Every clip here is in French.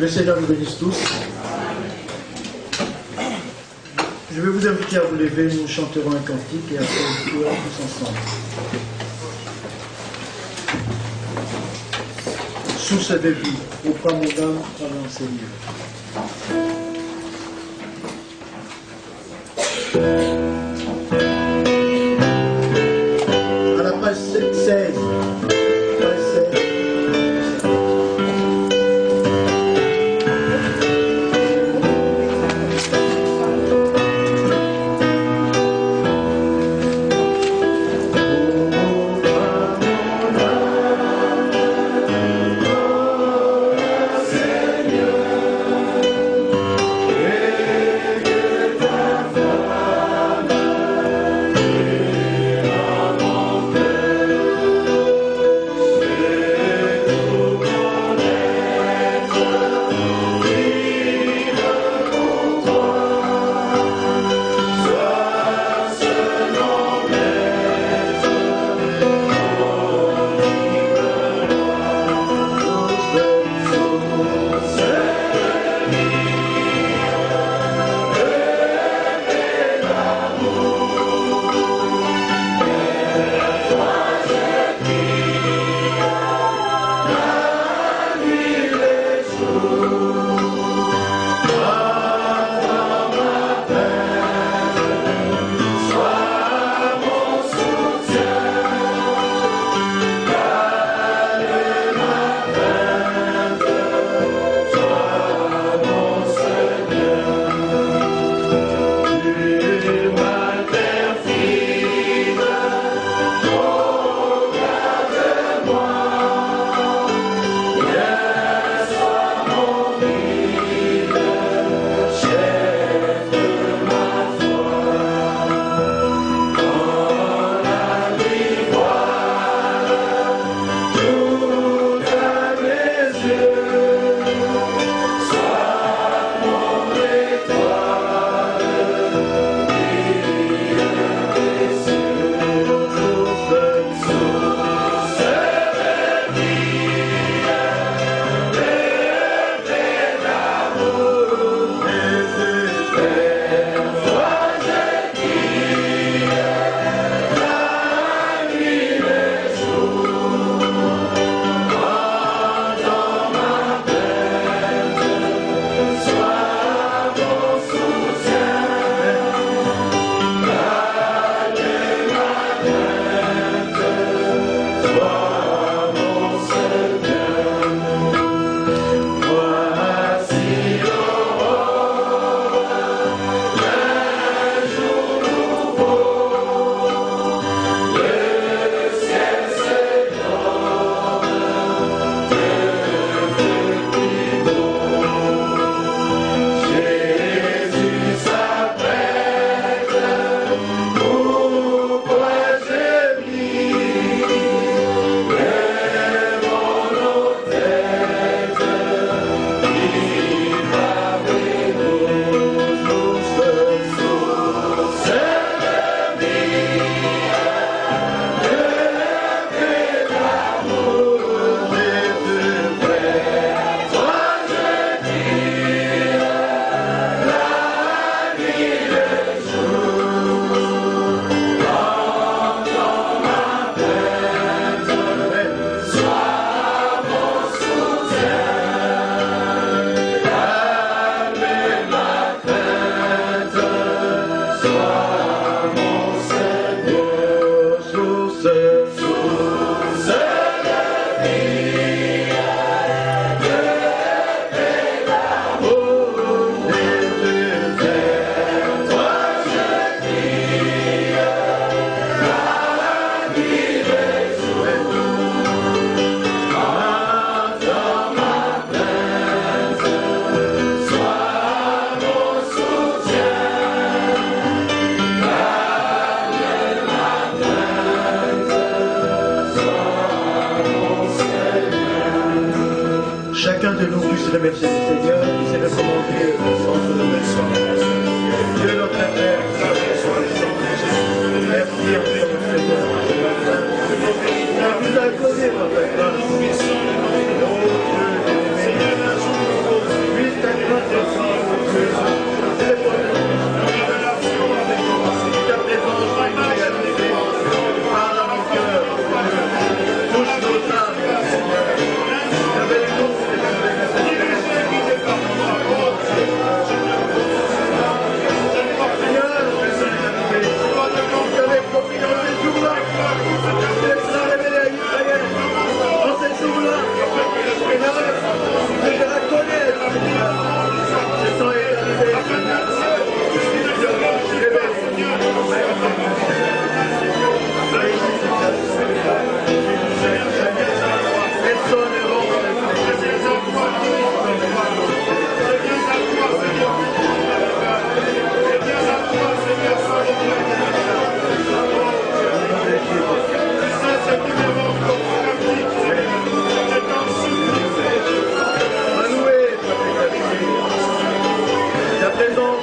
le Seigneur vous bénisse tous. Je vais vous inviter à vous lever, nous chanterons un cantique et après nous prions tous ensemble. Source de vie, auprès mon âme, avant Seigneur. À la page 16. Que ta voix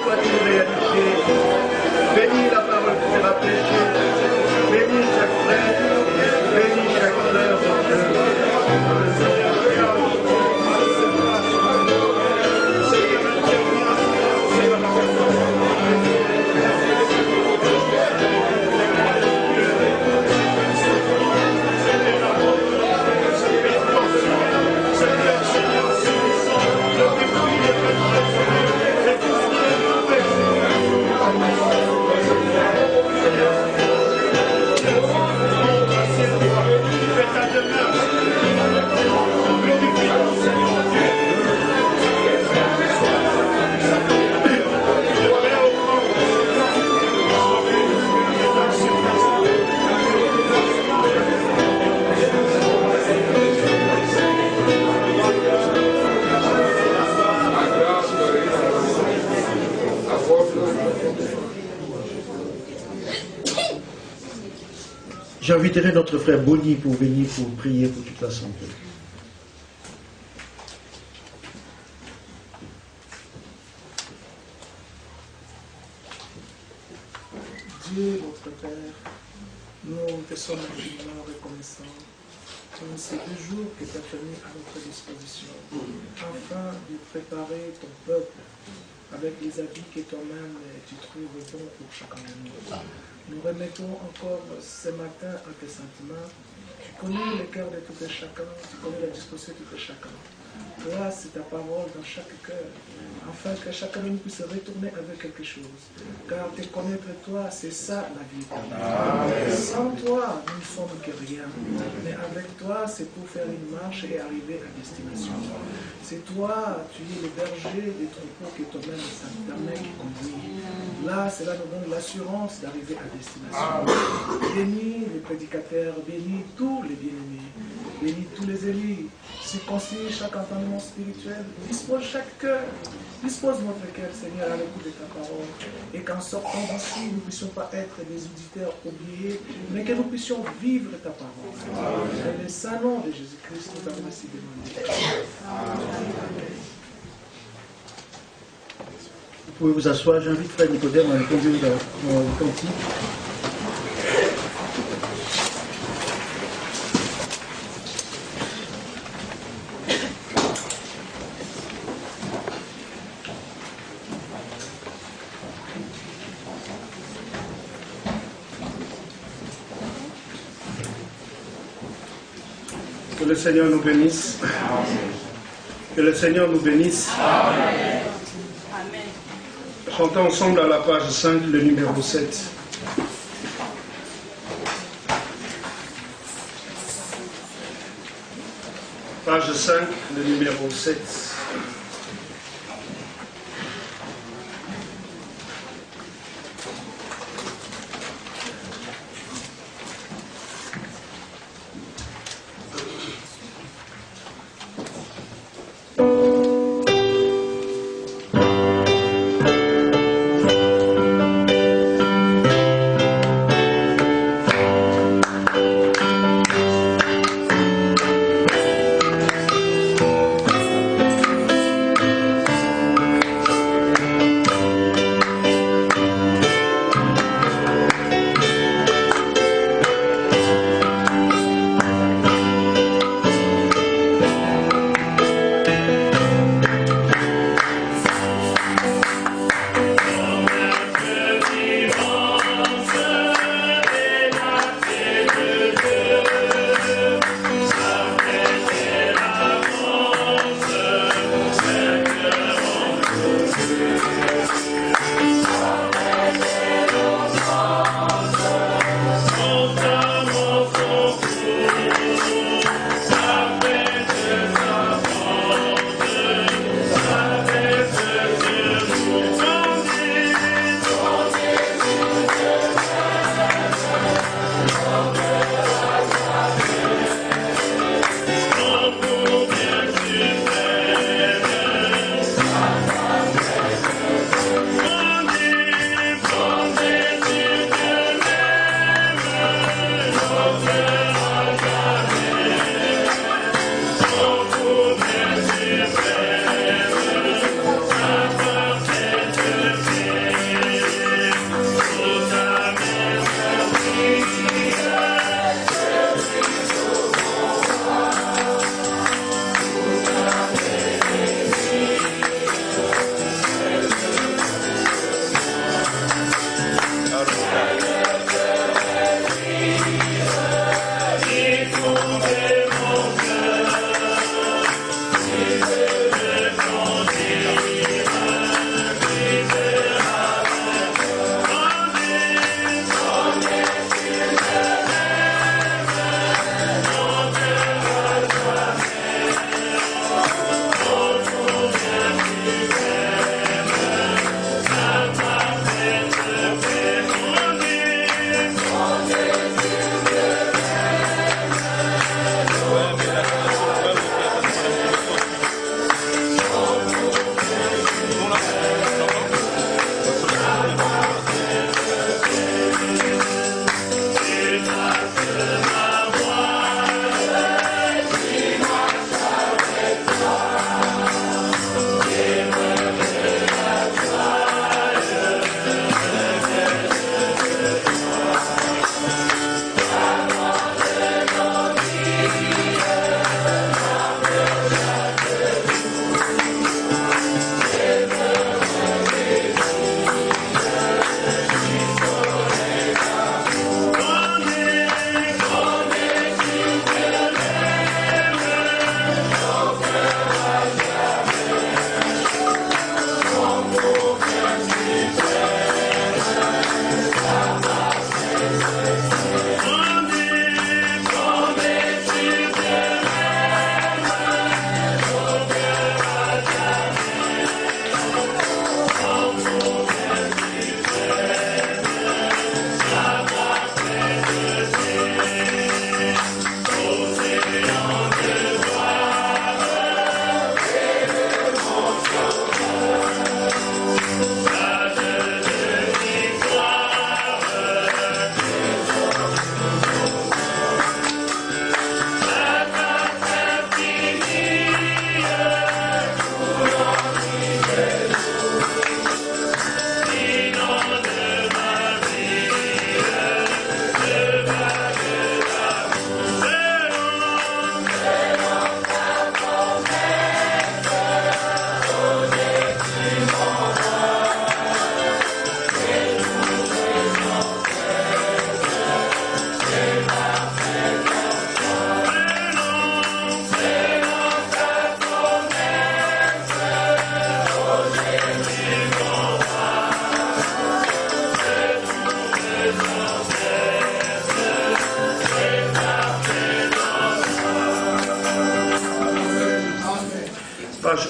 soit une réalité. Bénis la parole qui sera prêchée. Bénis chaque frère. Bénis chaque frère de Dieu. J'inviterai notre frère Bonny pour venir pour prier pour toute l'assemblée. Dieu, notre Père, nous te sommes infiniment reconnaissants pour ces 2 jours que tu as mis à notre disposition, afin de préparer ton peuple avec les habits que toi-même tu trouves bons pour chacun de nous. Nous remettons encore ce matin à tes sentiments. Tu connais le cœur de tout un chacun, tu connais la disposition de tout un chacun. Toi, c'est ta parole dans chaque cœur, afin que chacun de nous puisse retourner avec quelque chose. Car te connaître toi, c'est ça la vie éternelle. Sans toi, nous ne sommes que rien. Mais avec toi, c'est pour faire une marche et arriver à destination. C'est toi, tu es le berger des troupeaux que toi-même, c'est ta main qui conduit. Là, cela nous donne l'assurance d'arriver à destination. Bénis les prédicateurs, bénis tous les bien-aimés, bénis tous les élus, circoncis chaque entendement spirituel, dispose chaque cœur, dispose notre cœur, Seigneur, à l'écoute de ta parole, et qu'en sortant d'ici, nous ne puissions pas être des auditeurs oubliés, mais que nous puissions vivre ta parole. Dans le saint nom de Jésus-Christ, nous avons ainsi demandé. Vous pouvez vous asseoir, j'invite frère Nicodème à nous conduire dans le cantique. Que le Seigneur nous bénisse. Que le Seigneur nous bénisse. Amen. Chantons ensemble à la page 5, le numéro 7. Page 5, le numéro 7.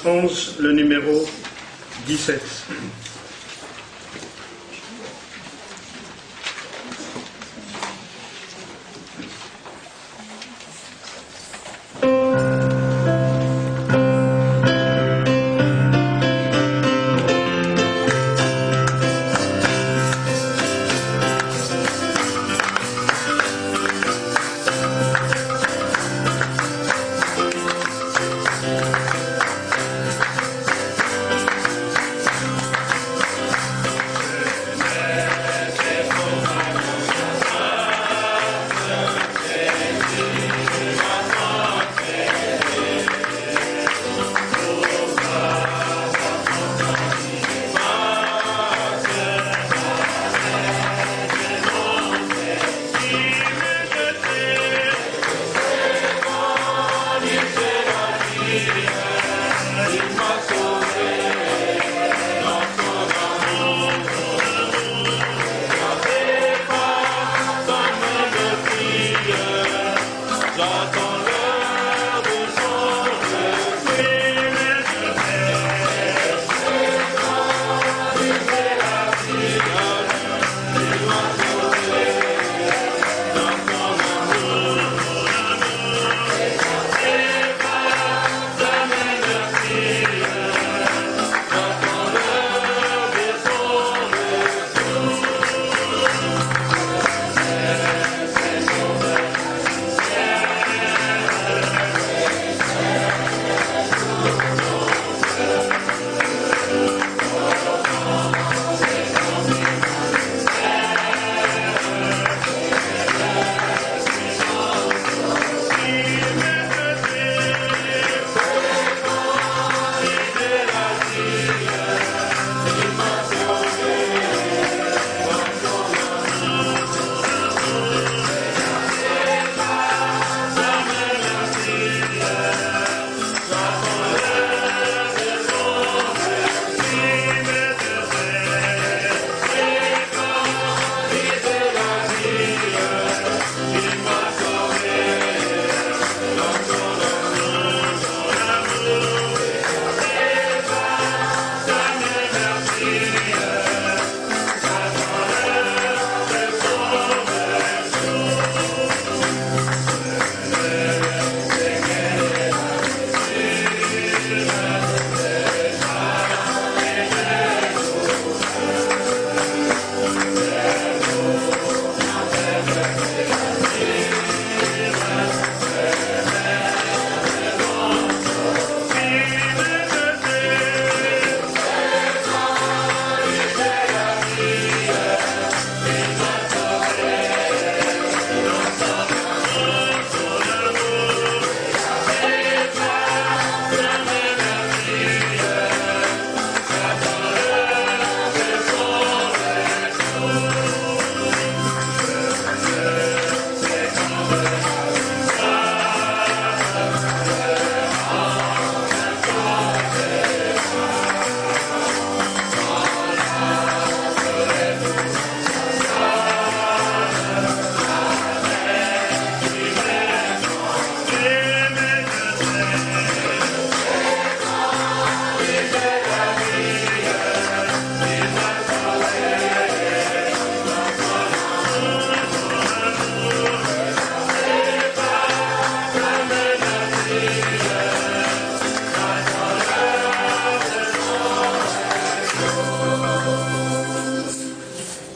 Page 11, le numéro 17.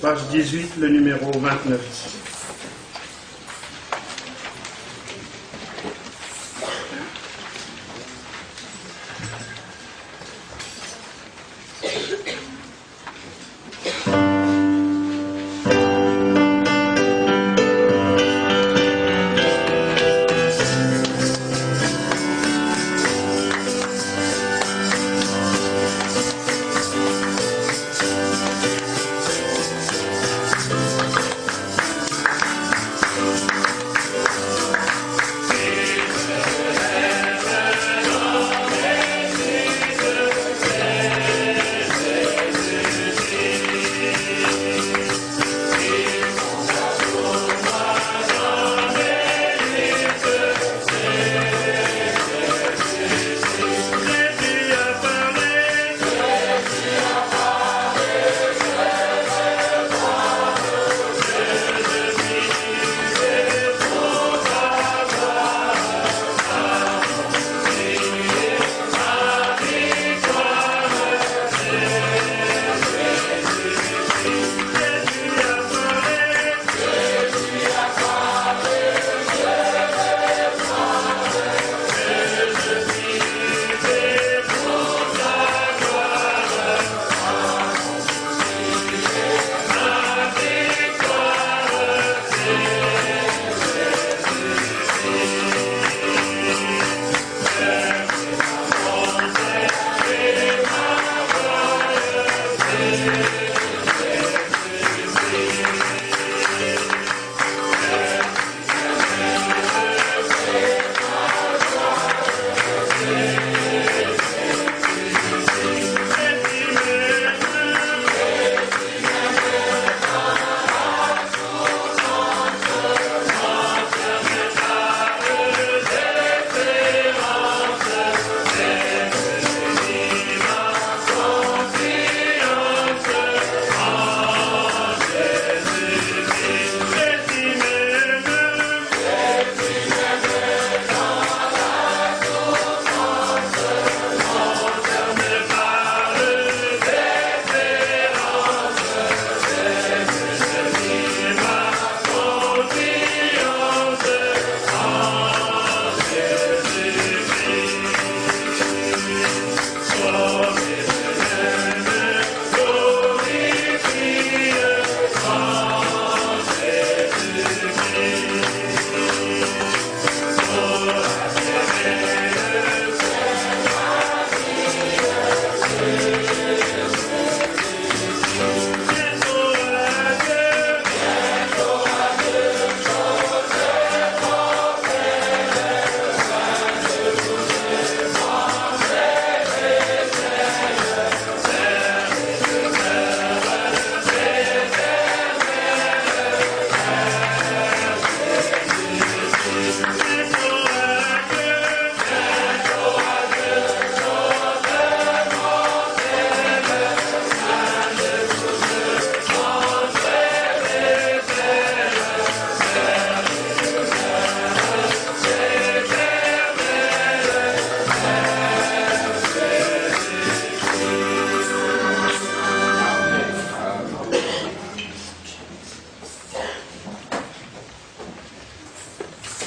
Page 18, le numéro 29.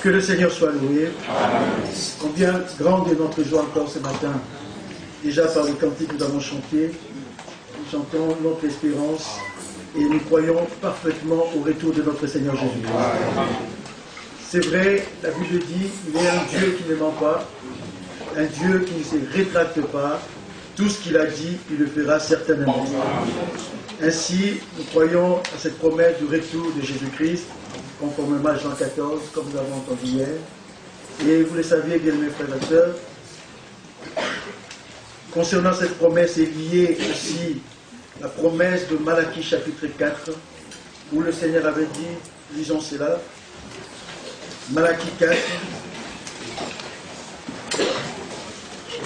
Que le Seigneur soit loué. Combien grande est notre joie encore ce matin. Déjà par le cantique que nous avons chanté, nous chantons notre espérance et nous croyons parfaitement au retour de notre Seigneur Jésus. C'est vrai, la Bible dit, il est un Dieu qui ne ment pas, un Dieu qui ne se rétracte pas. Tout ce qu'il a dit, il le fera certainement. Ainsi, nous croyons à cette promesse du retour de Jésus-Christ, conformément à Jean 14, comme nous avons entendu hier. Et vous le saviez, bien mes frères et sœurs, concernant cette promesse est liée aussi la promesse de Malachie chapitre 4, où le Seigneur avait dit, lisons cela, Malachie 4,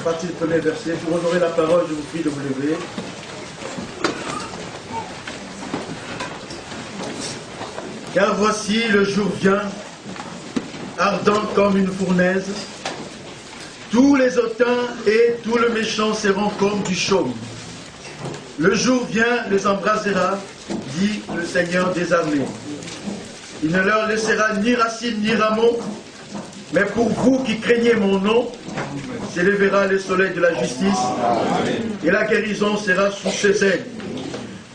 à partir du premier verset, pour honorer la parole, je vous prie de vous lever. Car voici le jour vient, ardent comme une fournaise, tous les hautains et tout le méchant seront comme du chaume. Le jour vient, les embrasera, dit le Seigneur des armées. Il ne leur laissera ni racine ni rameau, mais pour vous qui craignez mon nom, s'élèvera le soleil de la justice, et la guérison sera sous ses ailes.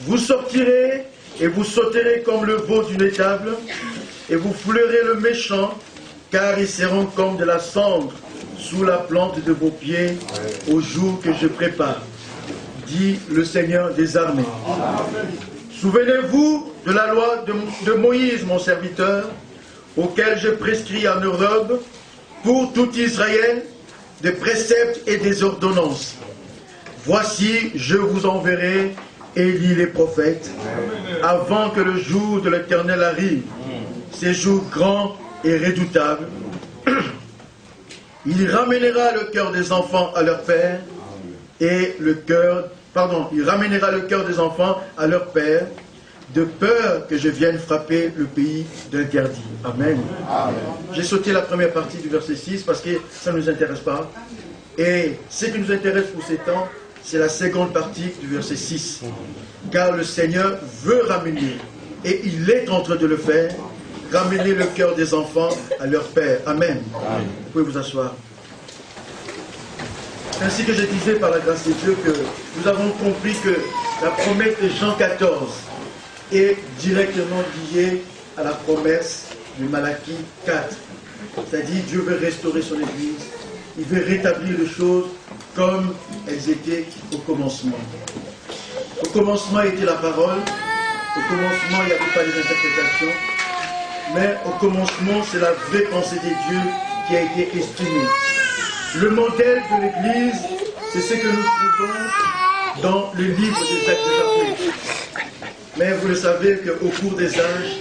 Vous sortirez et vous sauterez comme le veau d'une étable, et vous foulerez le méchant, car ils seront comme de la cendre sous la plante de vos pieds au jour que je prépare, dit le Seigneur des armées. Souvenez-vous de la loi de Moïse, mon serviteur, auquel je prescris en Europe pour tout Israël des préceptes et des ordonnances. Voici, je vous enverrai Élie les prophètes, avant que le jour de l'Éternel arrive, ces jours grands et redoutables. Il ramènera le cœur des enfants à leur père et il ramènera le cœur des enfants à leur père, de peur que je vienne frapper le pays d'interdit. Amen. J'ai sauté la première partie du verset 6 parce que ça ne nous intéresse pas. Et ce qui nous intéresse pour ces temps, c'est la seconde partie du verset 6. Car le Seigneur veut ramener, et il est en train de le faire, ramener le cœur des enfants à leur père. Amen. Vous pouvez vous asseoir. Ainsi que je disais par la grâce de Dieu que nous avons compris que la promesse de Jean 14 est directement liée à la promesse de Malachie 4. C'est-à-dire Dieu veut restaurer son Église, il veut rétablir les choses comme elles étaient au commencement. Au commencement était la parole, au commencement il n'y avait pas les interprétations, mais au commencement c'est la vraie pensée des dieux qui a été estimée. Le modèle de l'Église, c'est ce que nous trouvons dans le livre des Actes des Apôtres. Mais vous le savez qu'au cours des âges,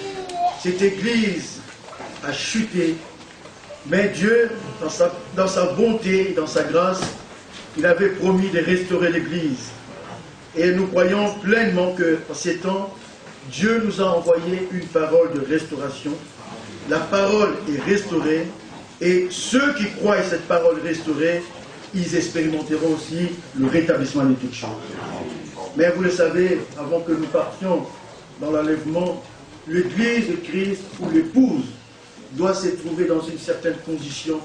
cette Église a chuté, mais Dieu, dans sa bonté et dans sa grâce, il avait promis de restaurer l'Église. Et nous croyons pleinement qu'en ces temps, Dieu nous a envoyé une parole de restauration. La parole est restaurée, et ceux qui croient à cette parole restaurée, ils expérimenteront aussi le rétablissement de toutes choses. Mais vous le savez, avant que nous partions dans l'enlèvement, l'Église de Christ ou l'épouse doit se trouver dans une certaine condition,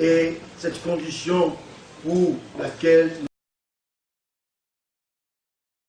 et cette condition pour laquelle